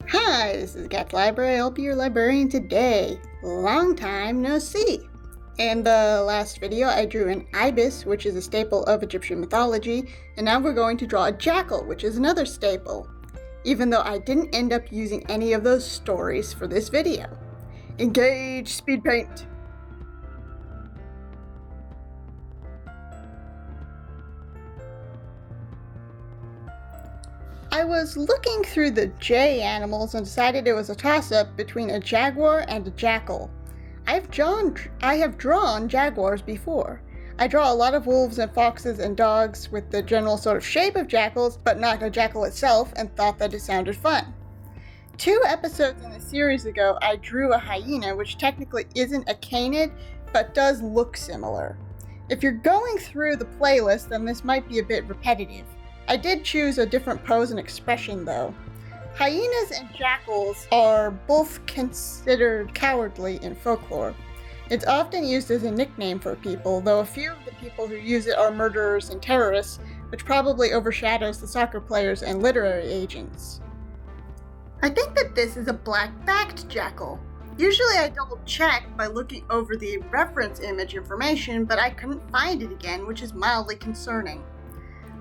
Hi, this is the Cat's Library. I'll be your librarian today. Long time no see. In the last video, I drew an ibis, which is a staple of Egyptian mythology, and now we're going to draw a jackal, which is another staple, even though I didn't end up using any of those stories for this video. Engage speed paint. I was looking through the J animals and decided it was a toss-up between a jaguar and a jackal. I have drawn jaguars before. I draw a lot of wolves and foxes and dogs with the general sort of shape of jackals, but not a jackal itself, and thought that it sounded fun. 2 episodes in the series ago, I drew a hyena, which technically isn't a canid, but does look similar. If you're going through the playlist, then this might be a bit repetitive. I did choose a different pose and expression though. Hyenas and jackals are both considered cowardly in folklore. It's often used as a nickname for people, though a few of the people who use it are murderers and terrorists, which probably overshadows the soccer players and literary agents. I think that this is a black-backed jackal. Usually I double check by looking over the reference image information, but I couldn't find it again, which is mildly concerning.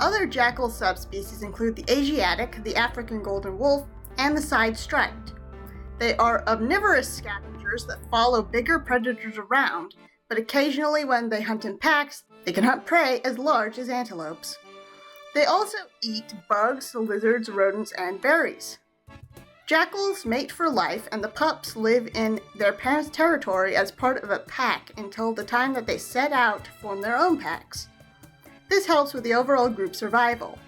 Other jackal subspecies include the Asiatic, the African golden wolf, and the side-striped. They are omnivorous scavengers that follow bigger predators around, but occasionally when they hunt in packs, they can hunt prey as large as antelopes. They also eat bugs, lizards, rodents, and berries. Jackals mate for life, and the pups live in their parents' territory as part of a pack until the time that they set out to form their own packs. This helps with the overall group survival.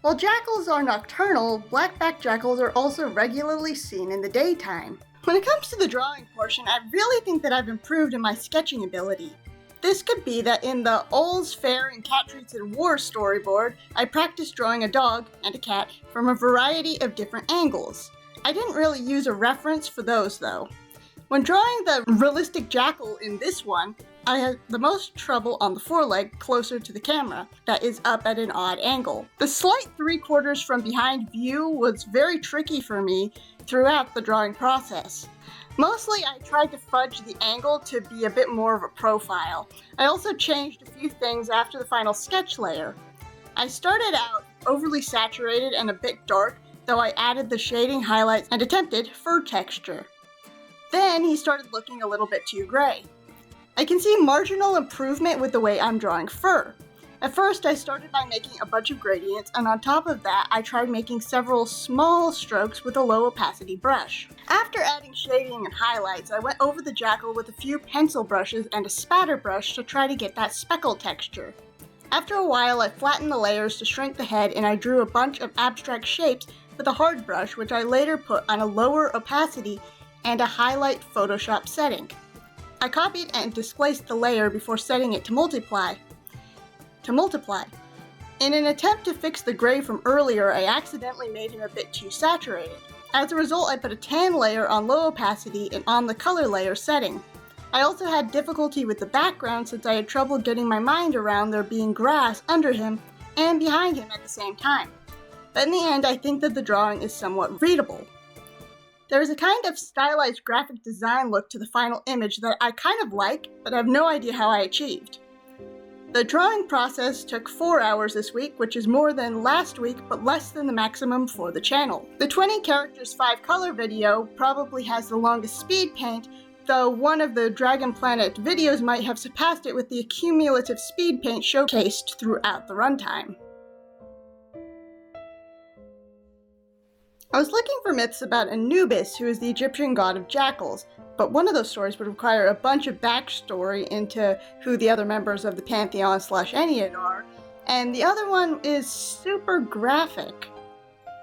While jackals are nocturnal, black-backed jackals are also regularly seen in the daytime. When it comes to the drawing portion, I really think that I've improved in my sketching ability. This could be that in the All's Fair and Cat Treats and War storyboard, I practiced drawing a dog and a cat from a variety of different angles. I didn't really use a reference for those though. When drawing the realistic jackal in this one, I had the most trouble on the foreleg closer to the camera, that is up at an odd angle. The slight 3/4 from behind view was very tricky for me throughout the drawing process. Mostly I tried to fudge the angle to be a bit more of a profile. I also changed a few things after the final sketch layer. I started out overly saturated and a bit dark, though I added the shading, highlights, and attempted fur texture. Then he started looking a little bit too gray. I can see marginal improvement with the way I'm drawing fur. At first, I started by making a bunch of gradients, and on top of that, I tried making several small strokes with a low opacity brush. After adding shading and highlights, I went over the jackal with a few pencil brushes and a spatter brush to try to get that speckle texture. After a while, I flattened the layers to shrink the head, and I drew a bunch of abstract shapes with a hard brush, which I later put on a lower opacity and a highlight Photoshop setting. I copied and displaced the layer before setting it to multiply. In an attempt to fix the gray from earlier, I accidentally made him a bit too saturated. As a result, I put a tan layer on low opacity and on the color layer setting. I also had difficulty with the background since I had trouble getting my mind around there being grass under him and behind him at the same time. But in the end, I think that the drawing is somewhat readable. There is a kind of stylized graphic design look to the final image that I kind of like, but I have no idea how I achieved. The drawing process took 4 hours this week, which is more than last week, but less than the maximum for the channel. The 20 characters 5 color video probably has the longest speed paint, though one of the Dragon Planet videos might have surpassed it with the cumulative speed paint showcased throughout the runtime. I was looking for myths about Anubis, who is the Egyptian god of jackals, but one of those stories would require a bunch of backstory into who the other members of the Pantheon/Ennead are, and the other one is super graphic.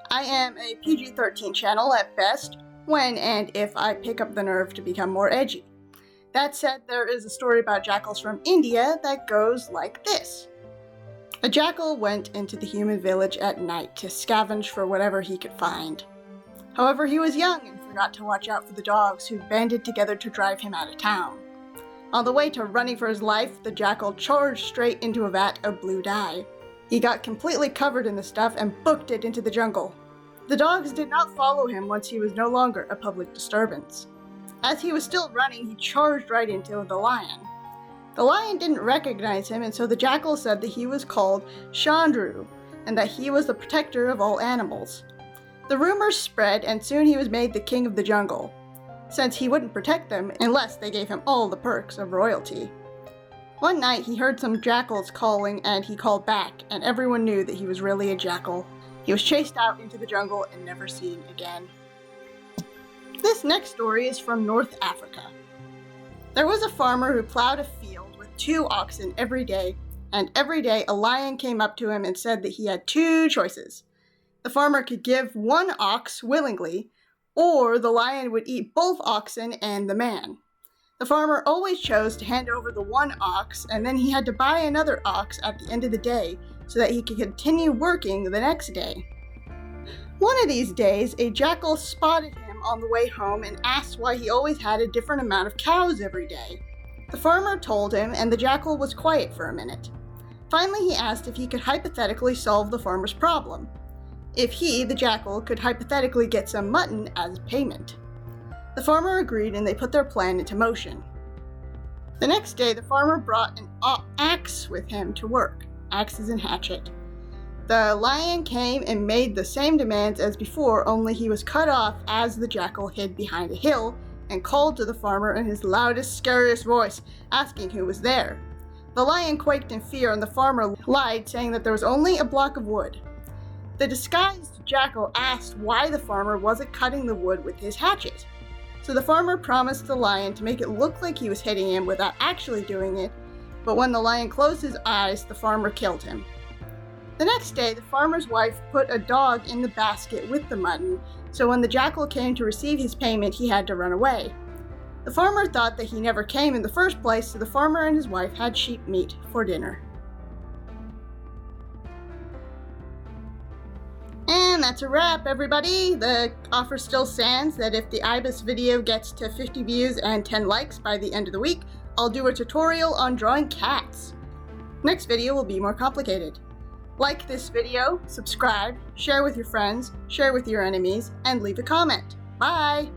I am a PG-13 channel at best, when and if I pick up the nerve to become more edgy. That said, there is a story about jackals from India that goes like this. A jackal went into the human village at night to scavenge for whatever he could find. However, he was young and forgot to watch out for the dogs who banded together to drive him out of town. On the way to running for his life, the jackal charged straight into a vat of blue dye. He got completely covered in the stuff and booked it into the jungle. The dogs did not follow him once he was no longer a public disturbance. As he was still running, he charged right into the lion. The lion didn't recognize him, and so the jackal said that he was called Chandru, and that he was the protector of all animals. The rumors spread, and soon he was made the king of the jungle, since he wouldn't protect them unless they gave him all the perks of royalty. One night he heard some jackals calling, and he called back, and everyone knew that he was really a jackal. He was chased out into the jungle and never seen again. This next story is from North Africa. There was a farmer who plowed a field with 2 oxen every day, and every day a lion came up to him and said that he had 2 choices. The farmer could give 1 ox willingly, or the lion would eat both oxen and the man. The farmer always chose to hand over the 1 ox, and then he had to buy another ox at the end of the day so that he could continue working the next day. One of these days, a jackal spotted him on the way home and asked why he always had a different amount of cows every day. The farmer told him, and the jackal was quiet for a minute. Finally, he asked if he could hypothetically solve the farmer's problem. If he, the jackal, could hypothetically get some mutton as payment. The farmer agreed, and they put their plan into motion. The next day, the farmer brought an axe with him to work. Axes and hatchet. The lion came and made the same demands as before, only he was cut off as the jackal hid behind a hill and called to the farmer in his loudest, scariest voice, asking who was there. The lion quaked in fear, and the farmer lied, saying that there was only a block of wood. The disguised jackal asked why the farmer wasn't cutting the wood with his hatchet. So the farmer promised the lion to make it look like he was hitting him without actually doing it, but when the lion closed his eyes, the farmer killed him. The next day, the farmer's wife put a dog in the basket with the mutton, so when the jackal came to receive his payment, he had to run away. The farmer thought that he never came in the first place, so the farmer and his wife had sheep meat for dinner. And that's a wrap, everybody. The offer still stands that if the IBIS video gets to 50 views and 10 likes by the end of the week, I'll do a tutorial on drawing cats. Next video will be more complicated. Like this video, subscribe, share with your friends, share with your enemies, and leave a comment. Bye!